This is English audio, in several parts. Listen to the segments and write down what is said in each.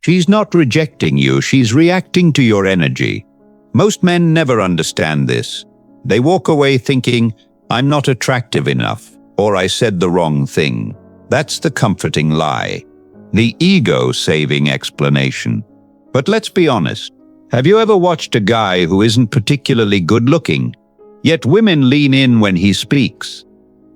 She's not rejecting you, she's reacting to your energy. Most men never understand this. They walk away thinking, I'm not attractive enough, or I said the wrong thing. That's the comforting lie, the ego-saving explanation. But let's be honest. Have you ever watched a guy who isn't particularly good-looking, yet women lean in when he speaks,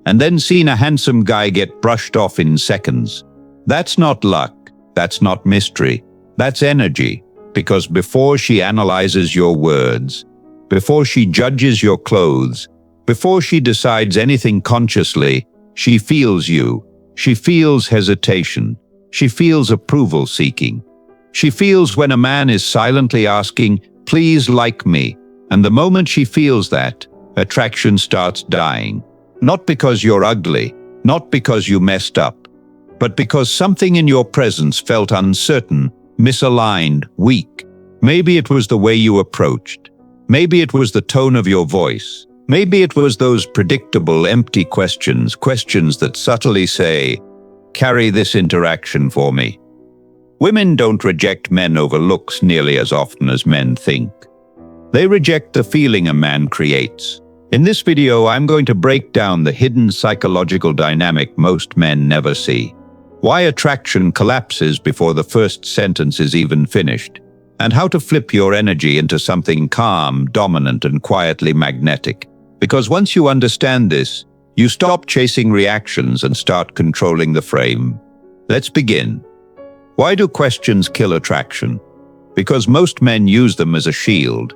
and then seen a handsome guy get brushed off in seconds? That's not luck, that's not mystery, that's energy, because before she analyzes your words, before she judges your clothes, before she decides anything consciously, she feels you. She feels hesitation. She feels approval seeking. She feels when a man is silently asking, please like me. And the moment she feels that, attraction starts dying. Not because you're ugly, not because you messed up, but because something in your presence felt uncertain, misaligned, weak. Maybe it was the way you approached. Maybe it was the tone of your voice. Maybe it was those predictable, empty questions that subtly say, carry this interaction for me. Women don't reject men over looks nearly as often as men think. They reject the feeling a man creates. In this video, I'm going to break down the hidden psychological dynamic most men never see. Why attraction collapses before the first sentence is even finished, and how to flip your energy into something calm, dominant, and quietly magnetic. Because once you understand this, you stop chasing reactions and start controlling the frame. Let's begin. Why do questions kill attraction? Because most men use them as a shield.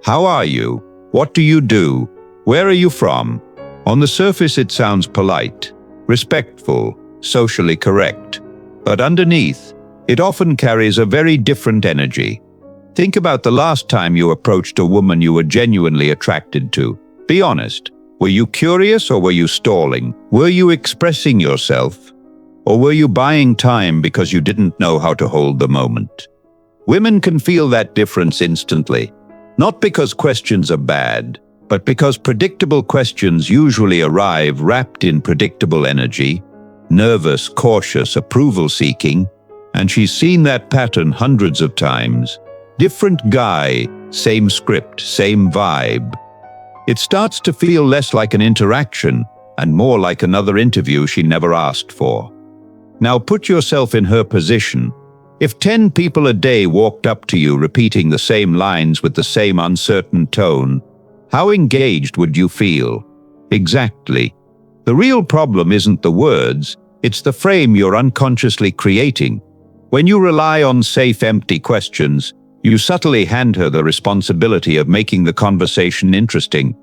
How are you? What do you do? Where are you from? On the surface, it sounds polite, respectful, socially correct. But underneath, it often carries a very different energy. Think about the last time you approached a woman you were genuinely attracted to. Be honest. Were you curious or were you stalling? Were you expressing yourself? Or were you buying time because you didn't know how to hold the moment? Women can feel that difference instantly. Not because questions are bad, but because predictable questions usually arrive wrapped in predictable energy, nervous, cautious, approval-seeking, and she's seen that pattern hundreds of times. Different guy, same script, same vibe. It starts to feel less like an interaction and more like another interview she never asked for. Now put yourself in her position. If 10 people a day walked up to you repeating the same lines with the same uncertain tone, how engaged would you feel? Exactly. The real problem isn't the words, it's the frame you're unconsciously creating. When you rely on safe, empty questions, you subtly hand her the responsibility of making the conversation interesting.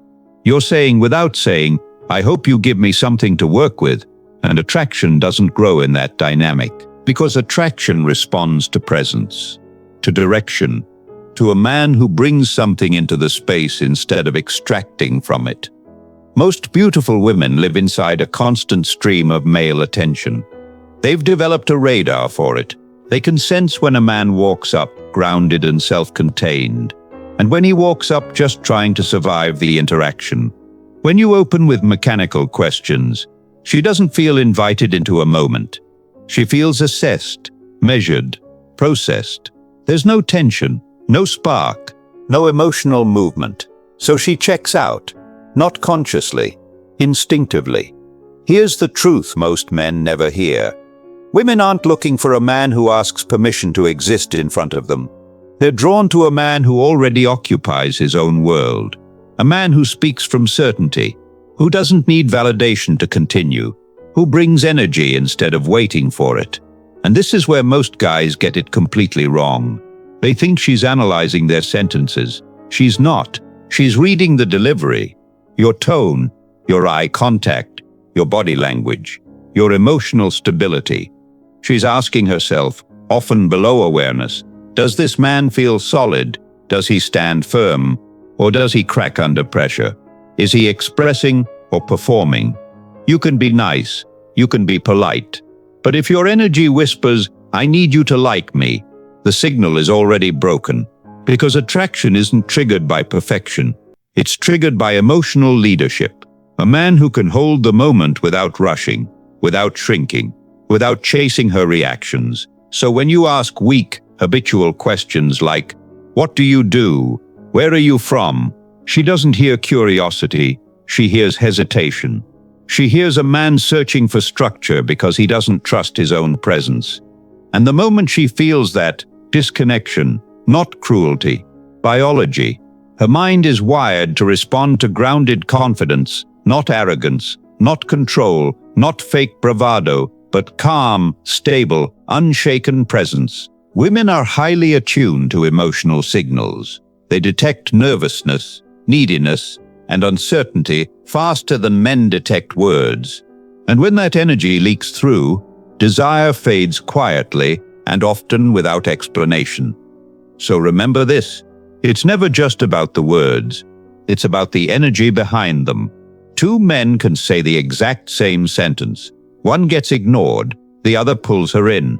You're saying without saying, I hope you give me something to work with, and attraction doesn't grow in that dynamic. Because attraction responds to presence, to direction, to a man who brings something into the space instead of extracting from it. Most beautiful women live inside a constant stream of male attention. They've developed a radar for it. They can sense when a man walks up, grounded and self-contained, and when he walks up just trying to survive the interaction. When you open with mechanical questions, she doesn't feel invited into a moment. She feels assessed, measured, processed. There's no tension, no spark, no emotional movement. So she checks out, not consciously, instinctively. Here's the truth most men never hear. Women aren't looking for a man who asks permission to exist in front of them. They're drawn to a man who already occupies his own world. A man who speaks from certainty, who doesn't need validation to continue, who brings energy instead of waiting for it. And this is where most guys get it completely wrong. They think she's analyzing their sentences. She's not. She's reading the delivery, your tone, your eye contact, your body language, your emotional stability. She's asking herself, often below awareness, does this man feel solid? Does he stand firm? Or does he crack under pressure? Is he expressing or performing? You can be nice, you can be polite, but if your energy whispers, I need you to like me, the signal is already broken, because attraction isn't triggered by perfection. It's triggered by emotional leadership. A man who can hold the moment without rushing, without shrinking, without chasing her reactions. So when you ask weak, Habitual questions like, "What do you do? Where are you from?" She doesn't hear curiosity, she hears hesitation. She hears a man searching for structure because he doesn't trust his own presence. And the moment she feels that disconnection, not cruelty, biology, her mind is wired to respond to grounded confidence, not arrogance, not control, not fake bravado, but calm, stable, unshaken presence. Women are highly attuned to emotional signals. They detect nervousness, neediness, and uncertainty faster than men detect words. And when that energy leaks through, desire fades quietly and often without explanation. So remember this, it's never just about the words, it's about the energy behind them. Two men can say the exact same sentence. One gets ignored, the other pulls her in.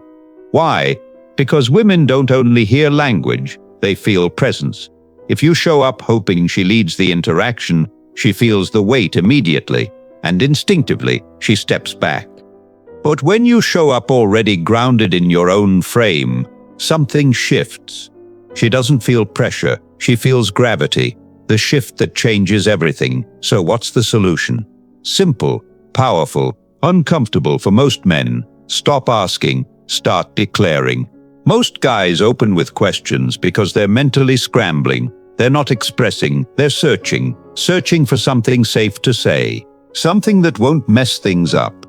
Why? Because women don't only hear language, they feel presence. If you show up hoping she leads the interaction, she feels the weight immediately, and instinctively, she steps back. But when you show up already grounded in your own frame, something shifts. She doesn't feel pressure, she feels gravity, the shift that changes everything. So what's the solution? Simple, powerful, uncomfortable for most men. Stop asking, start declaring. Most guys open with questions because they're mentally scrambling. They're not expressing, they're searching for something safe to say, something that won't mess things up.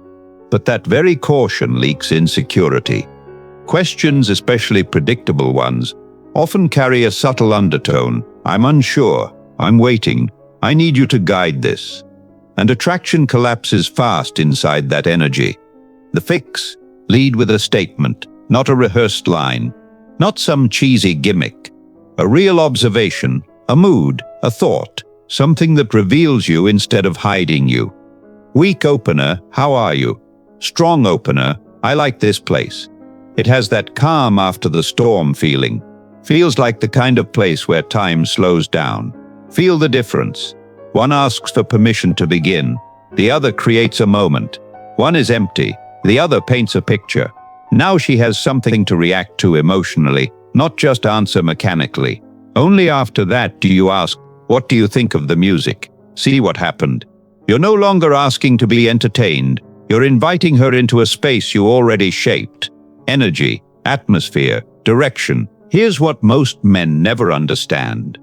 But that very caution leaks insecurity. Questions, especially predictable ones, often carry a subtle undertone. I'm unsure, I'm waiting, I need you to guide this. And attraction collapses fast inside that energy. The fix: lead with a statement. Not a rehearsed line, not some cheesy gimmick. A real observation, a mood, a thought, something that reveals you instead of hiding you. Weak opener, how are you? Strong opener, I like this place. It has that calm after the storm feeling. Feels like the kind of place where time slows down. Feel the difference. One asks for permission to begin. The other creates a moment. One is empty. The other paints a picture. Now she has something to react to emotionally, not just answer mechanically. Only after that do you ask, "What do you think of the music? See what happened?" You're no longer asking to be entertained. You're inviting her into a space you already shaped. Energy, atmosphere, direction. Here's what most men never understand.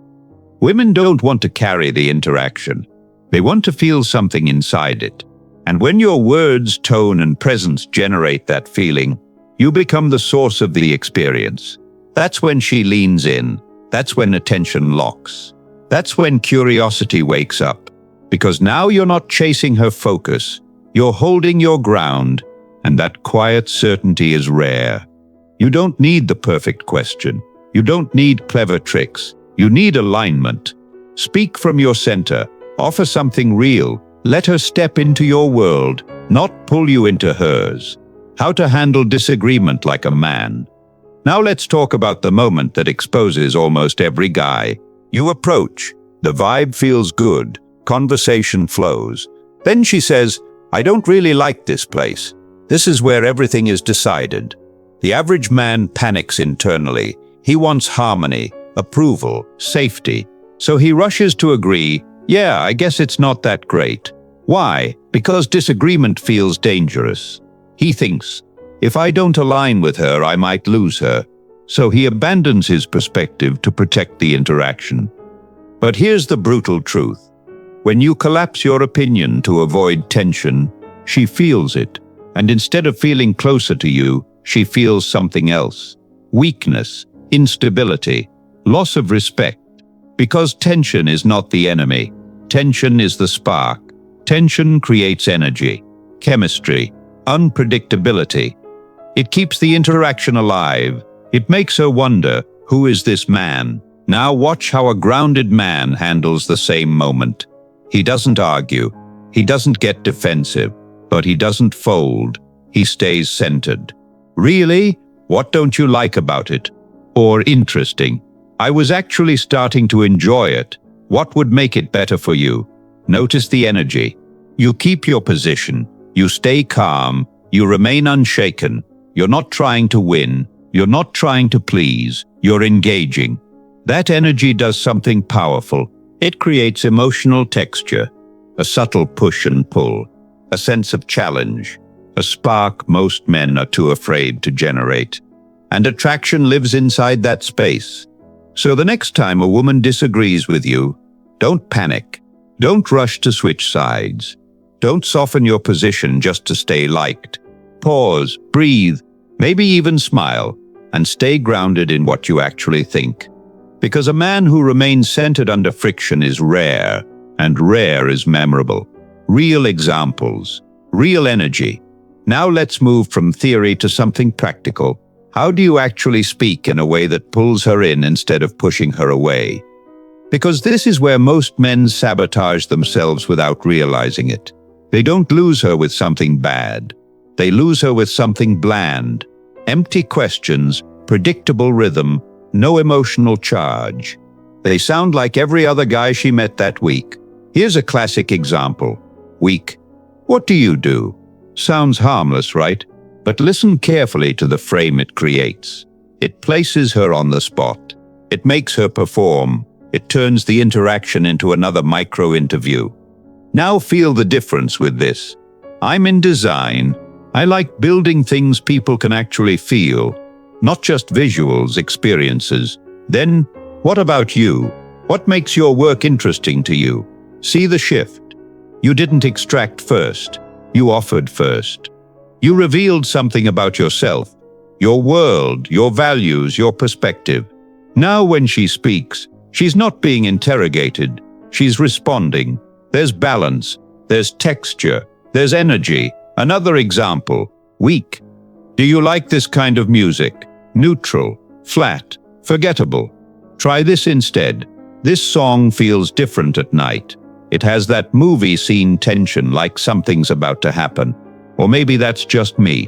Women don't want to carry the interaction. They want to feel something inside it. And when your words, tone, and presence generate that feeling, you become the source of the experience. That's when she leans in. That's when attention locks. That's when curiosity wakes up. Because now you're not chasing her focus. You're holding your ground, and that quiet certainty is rare. You don't need the perfect question. You don't need clever tricks. You need alignment. Speak from your center. Offer something real. Let her step into your world, not pull you into hers. How to handle disagreement like a man. Now let's talk about the moment that exposes almost every guy. You approach. The vibe feels good. Conversation flows. Then she says, "I don't really like this place." This is where everything is decided. The average man panics internally. He wants harmony, approval, safety. So he rushes to agree, "Yeah, I guess it's not that great." Why? Because disagreement feels dangerous. He thinks, if I don't align with her, I might lose her. So he abandons his perspective to protect the interaction. But here's the brutal truth. When you collapse your opinion to avoid tension, she feels it. And instead of feeling closer to you, she feels something else. Weakness, instability, loss of respect. Because tension is not the enemy. Tension is the spark. Tension creates energy, chemistry, unpredictability. It keeps the interaction alive. It makes her wonder, who is this man? Now watch how a grounded man handles the same moment. He doesn't argue. He doesn't get defensive. But he doesn't fold. He stays centered. Really? What don't you like about it? Or interesting? I was actually starting to enjoy it. What would make it better for you? Notice the energy. You keep your position. You stay calm. You remain unshaken. You're not trying to win. You're not trying to please, you're engaging. That energy does something powerful. It creates emotional texture, a subtle push and pull, a sense of challenge, a spark most men are too afraid to generate. And attraction lives inside that space. So the next time a woman disagrees with you, don't panic. Don't rush to switch sides. Don't soften your position just to stay liked. Pause, breathe, maybe even smile, and stay grounded in what you actually think. Because a man who remains centered under friction is rare, and rare is memorable. Real examples, real energy. Now let's move from theory to something practical. How do you actually speak in a way that pulls her in instead of pushing her away? Because this is where most men sabotage themselves without realizing it. They don't lose her with something bad. They lose her with something bland. Empty questions, predictable rhythm, no emotional charge. They sound like every other guy she met that week. Here's a classic example. Week. What do you do? Sounds harmless, right? But listen carefully to the frame it creates. It places her on the spot. It makes her perform. It turns the interaction into another micro-interview. Now feel the difference with this. I'm in design. I like building things people can actually feel, not just visuals, experiences. Then, what about you? What makes your work interesting to you? See the shift. You didn't extract first. You offered first. You revealed something about yourself, your world, your values, your perspective. Now when she speaks, she's not being interrogated. She's responding. There's balance. There's texture. There's energy. Another example. Weak. Do you like this kind of music? Neutral, flat, forgettable. Try this instead. This song feels different at night. It has that movie scene tension, like something's about to happen. Or maybe that's just me.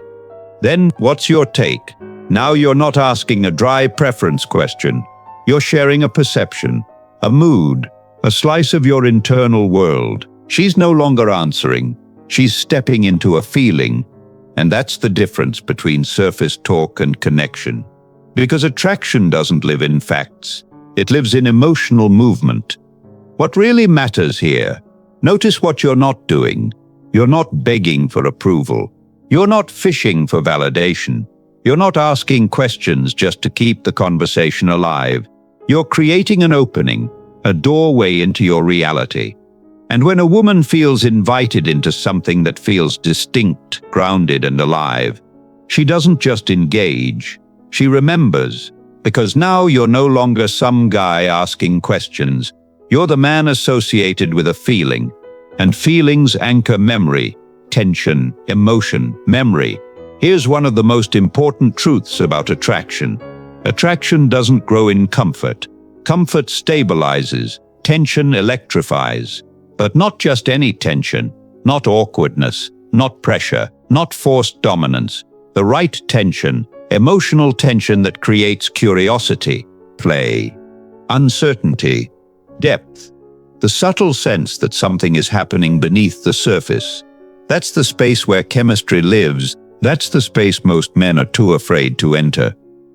Then, what's your take? Now you're not asking a dry preference question. You're sharing a perception, a mood, a slice of your internal world. She's no longer answering. She's stepping into a feeling. And that's the difference between surface talk and connection. Because attraction doesn't live in facts. It lives in emotional movement. What really matters here? Notice what you're not doing. You're not begging for approval. You're not fishing for validation. You're not asking questions just to keep the conversation alive. You're creating an opening, a doorway into your reality. And when a woman feels invited into something that feels distinct, grounded, and alive, she doesn't just engage, she remembers. Because now you're no longer some guy asking questions. You're the man associated with a feeling. And feelings anchor memory, tension, emotion, memory. Here's one of the most important truths about attraction. Attraction doesn't grow in comfort. Comfort stabilizes, tension electrifies. But not just any tension, not awkwardness, not pressure, not forced dominance. The right tension, emotional tension that creates curiosity, play, uncertainty, depth. The subtle sense that something is happening beneath the surface. That's the space where chemistry lives. That's the space most men are too afraid to enter.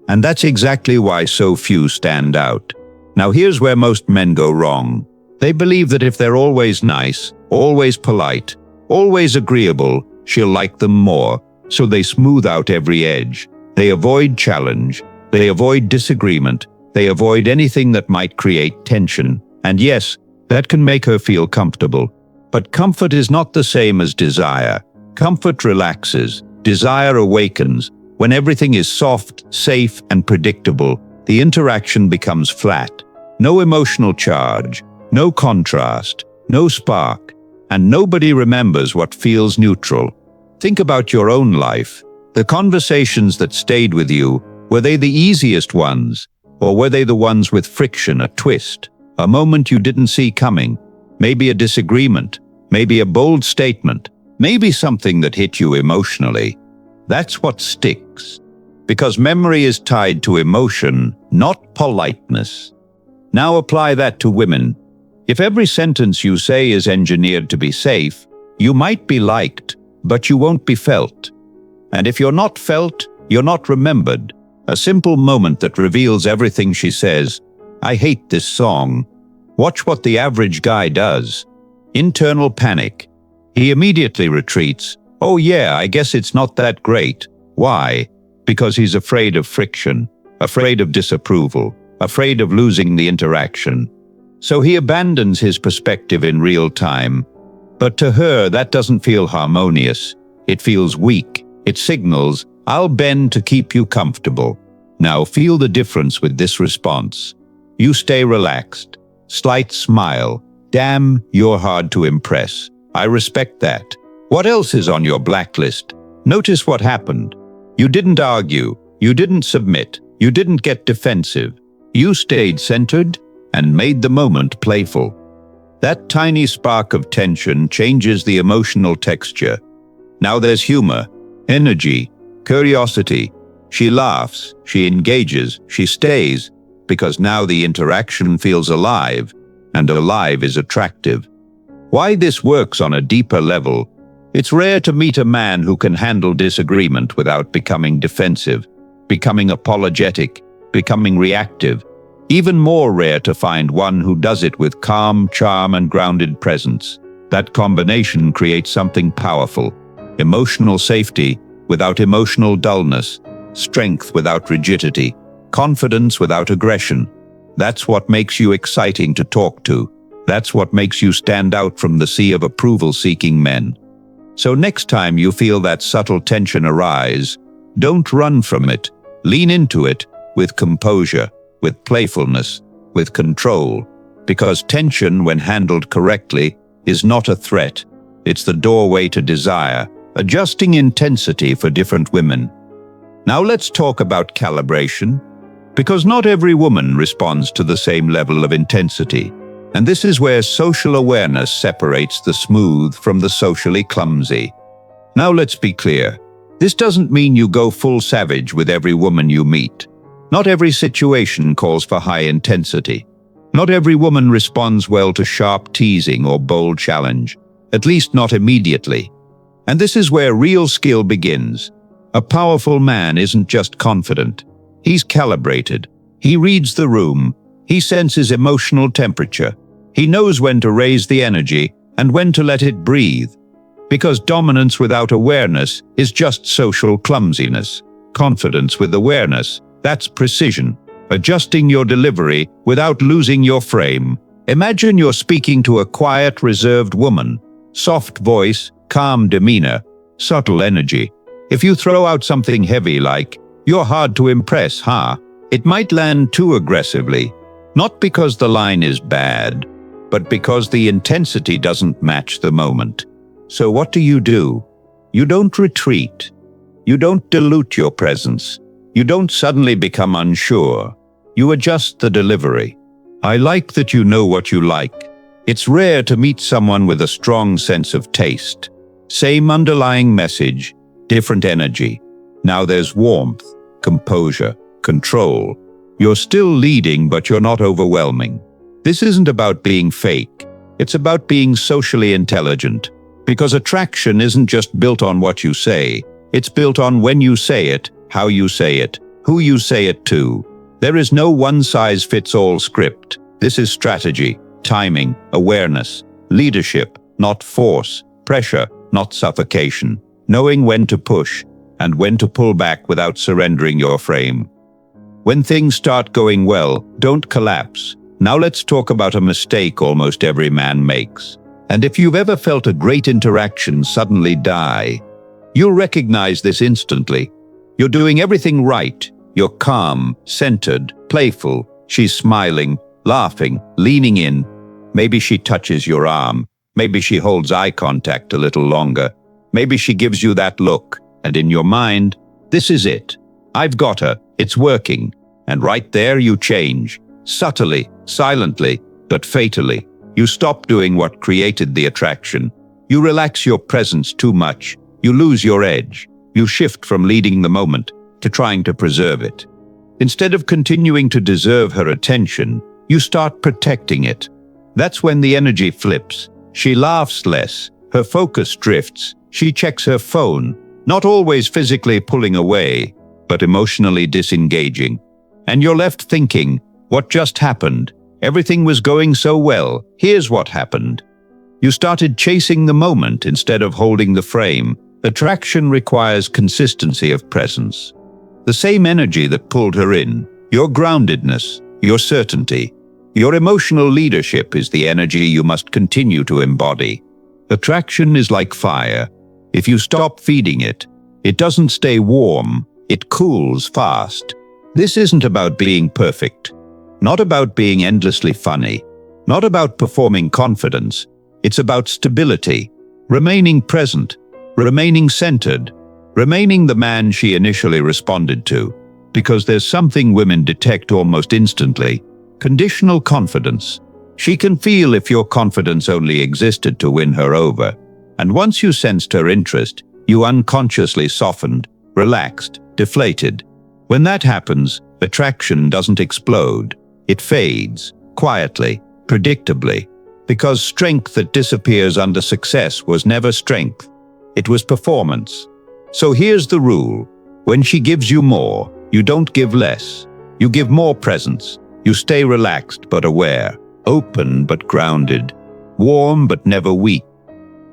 And that's exactly why so few stand out. Now here's where most men go wrong. They believe that if they're always nice, always polite, always agreeable, she'll like them more. So they smooth out every edge. They avoid challenge. They avoid disagreement. They avoid anything that might create tension. And yes, that can make her feel comfortable. But comfort is not the same as desire. Comfort relaxes. Desire awakens. When everything is soft, safe, and predictable, the interaction becomes flat. No emotional charge, no contrast, no spark, and nobody remembers what feels neutral. Think about your own life. The conversations that stayed with you, were they the easiest ones? Or were they the ones with friction, a twist? A moment you didn't see coming, maybe a disagreement, maybe a bold statement, maybe something that hit you emotionally. That's what sticks. Because memory is tied to emotion, not politeness. Now apply that to women. If every sentence you say is engineered to be safe, you might be liked, but you won't be felt. And if you're not felt, you're not remembered. A simple moment that reveals everything she says. I hate this song. Watch what the average guy does. Internal panic. He immediately retreats. Oh yeah, I guess it's not that great. Why? Because he's afraid of friction, afraid of disapproval, afraid of losing the interaction. So he abandons his perspective in real time. But to her, that doesn't feel harmonious. It feels weak. It signals, I'll bend to keep you comfortable. Now feel the difference with this response. You stay relaxed. Slight smile. Damn, you're hard to impress. I respect that. What else is on your blacklist? Notice what happened. You didn't argue. You didn't submit. You didn't get defensive. You stayed centered and made the moment playful. That tiny spark of tension changes the emotional texture. Now there's humor, energy, curiosity. She laughs, she engages, she stays, because now the interaction feels alive, and alive is attractive. Why this works on a deeper level? It's rare to meet a man who can handle disagreement without becoming defensive, becoming apologetic, becoming reactive. Even more rare to find one who does it with calm, charm, and grounded presence. That combination creates something powerful. Emotional safety without emotional dullness, strength without rigidity, confidence without aggression. That's what makes you exciting to talk to. That's what makes you stand out from the sea of approval-seeking men. So next time you feel that subtle tension arise, don't run from it. Lean into it with composure, with playfulness, with control, because tension, when handled correctly, is not a threat. It's the doorway to desire, adjusting intensity for different women. Now let's talk about calibration, because not every woman responds to the same level of intensity, and this is where social awareness separates the smooth from the socially clumsy. Now let's be clear. This doesn't mean you go full savage with every woman you meet. Not every situation calls for high intensity. Not every woman responds well to sharp teasing or bold challenge, at least not immediately. And this is where real skill begins. A powerful man isn't just confident. He's calibrated. He reads the room. He senses emotional temperature. He knows when to raise the energy and when to let it breathe. Because dominance without awareness is just social clumsiness. Confidence with awareness, that's precision. Adjusting your delivery without losing your frame. Imagine you're speaking to a quiet, reserved woman. Soft voice, calm demeanor, subtle energy. If you throw out something heavy like, "You're hard to impress, huh?" it might land too aggressively. Not because the line is bad, but because the intensity doesn't match the moment. So what do? You don't retreat. You don't dilute your presence. You don't suddenly become unsure. You adjust the delivery. I like that you know what you like. It's rare to meet someone with a strong sense of taste. Same underlying message, different energy. Now there's warmth, composure, control. You're still leading, but you're not overwhelming. This isn't about being fake. It's about being socially intelligent. Because attraction isn't just built on what you say. It's built on when you say it, how you say it, who you say it to. There is no one-size-fits-all script. This is strategy, timing, awareness, leadership, not force, pressure, not suffocation, knowing when to push and when to pull back without surrendering your frame. When things start going well, don't collapse. Now let's talk about a mistake almost every man makes. And if you've ever felt a great interaction suddenly die, you'll recognize this instantly. You're doing everything right. You're calm, centered, playful. She's smiling, laughing, leaning in. Maybe she touches your arm. Maybe she holds eye contact a little longer. Maybe she gives you that look. And in your mind, this is it. I've got her. It's working. And right there you change. Subtly, silently, but fatally. You stop doing what created the attraction. You relax your presence too much. You lose your edge. You shift from leading the moment to trying to preserve it. Instead of continuing to deserve her attention, you start protecting it. That's when the energy flips. She laughs less. Her focus drifts. She checks her phone, not always physically pulling away, but emotionally disengaging. And you're left thinking, what just happened? Everything was going so well. Here's what happened. You started chasing the moment instead of holding the frame. Attraction requires consistency of presence. The same energy that pulled her in, your groundedness, your certainty, your emotional leadership is the energy you must continue to embody. Attraction is like fire. If you stop feeding it, it doesn't stay warm, it cools fast. This isn't about being perfect, not about being endlessly funny, not about performing confidence. It's about stability, remaining present, remaining centered, remaining the man she initially responded to. Because there's something women detect almost instantly: conditional confidence. She can feel if your confidence only existed to win her over. And once you sensed her interest, you unconsciously softened, relaxed, deflated. When that happens, attraction doesn't explode. It fades, quietly, predictably. Because strength that disappears under success was never strength. It was performance. So here's the rule. When she gives you more, you don't give less. You give more presence. You stay relaxed but aware, open but grounded, warm but never weak.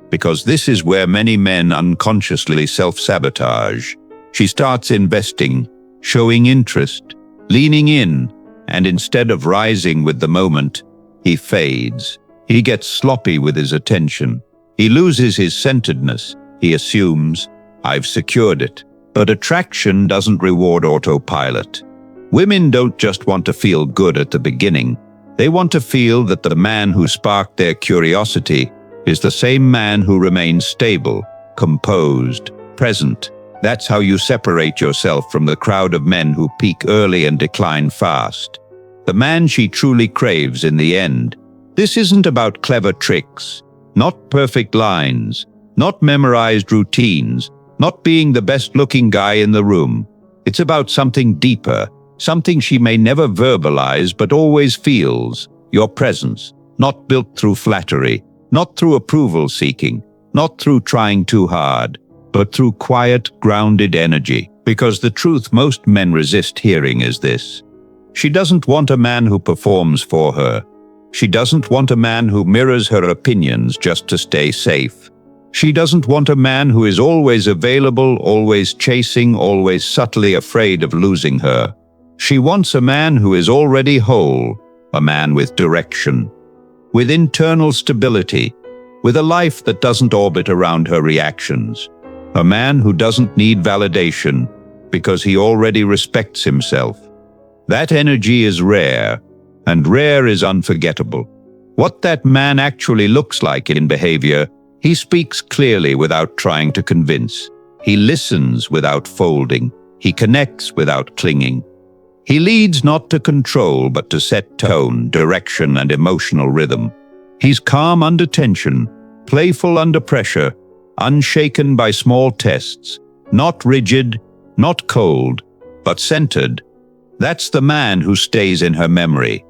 Because this is where many men unconsciously self-sabotage. She starts investing, showing interest, leaning in, and instead of rising with the moment, he fades. He gets sloppy with his attention. He loses his centeredness. He assumes, I've secured it. But attraction doesn't reward autopilot. Women don't just want to feel good at the beginning. They want to feel that the man who sparked their curiosity is the same man who remains stable, composed, present. That's how you separate yourself from the crowd of men who peak early and decline fast. The man she truly craves in the end. This isn't about clever tricks, not perfect lines, not memorized routines, not being the best-looking guy in the room. It's about something deeper, something she may never verbalize but always feels, your presence, not built through flattery, not through approval-seeking, not through trying too hard, but through quiet, grounded energy. Because the truth most men resist hearing is this: she doesn't want a man who performs for her. She doesn't want a man who mirrors her opinions just to stay safe. She doesn't want a man who is always available, always chasing, always subtly afraid of losing her. She wants a man who is already whole, a man with direction, with internal stability, with a life that doesn't orbit around her reactions. A man who doesn't need validation because he already respects himself. That energy is rare, and rare is unforgettable. What that man actually looks like in behavior: he speaks clearly without trying to convince. He listens without folding. He connects without clinging. He leads not to control, but to set tone, direction, and emotional rhythm. He's calm under tension, playful under pressure, unshaken by small tests, not rigid, not cold, but centered. That's the man who stays in her memory.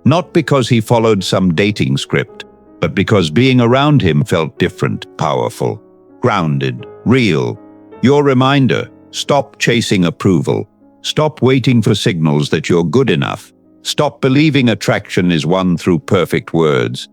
Not because he followed some dating script, but because being around him felt different, powerful, grounded, real. Your reminder: stop chasing approval. Stop waiting for signals that you're good enough. Stop believing attraction is won through perfect words.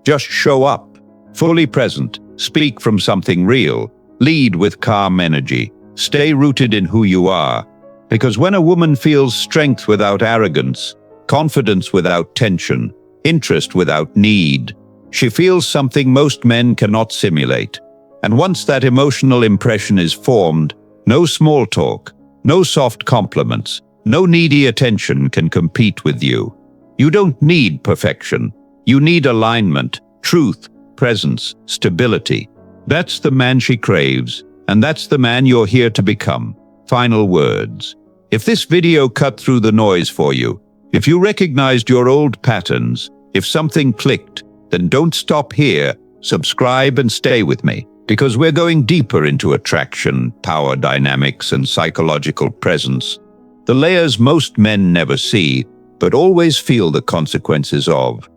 Just show up, fully present, speak from something real, lead with calm energy, stay rooted in who you are. Because when a woman feels strength without arrogance, confidence without tension, interest without need, she feels something most men cannot simulate. And once that emotional impression is formed, no small talk, no soft compliments, no needy attention can compete with you. You don't need perfection. You need alignment, truth, presence, stability. That's the man she craves, and that's the man you're here to become. Final words. If this video cut through the noise for you, if you recognized your old patterns, if something clicked, then don't stop here. Subscribe and stay with me, because we're going deeper into attraction, power dynamics, and psychological presence. The layers most men never see, but always feel the consequences of.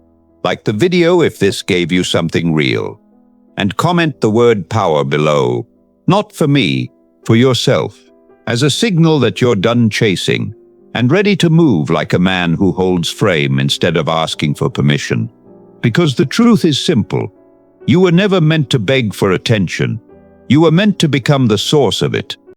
Like the video if this gave you something real. And comment the word power below. Not for me, for yourself. as a signal that you're done chasing and ready to move like a man who holds frame instead of asking for permission. Because the truth is simple. You were never meant to beg for attention. You were meant to become the source of it.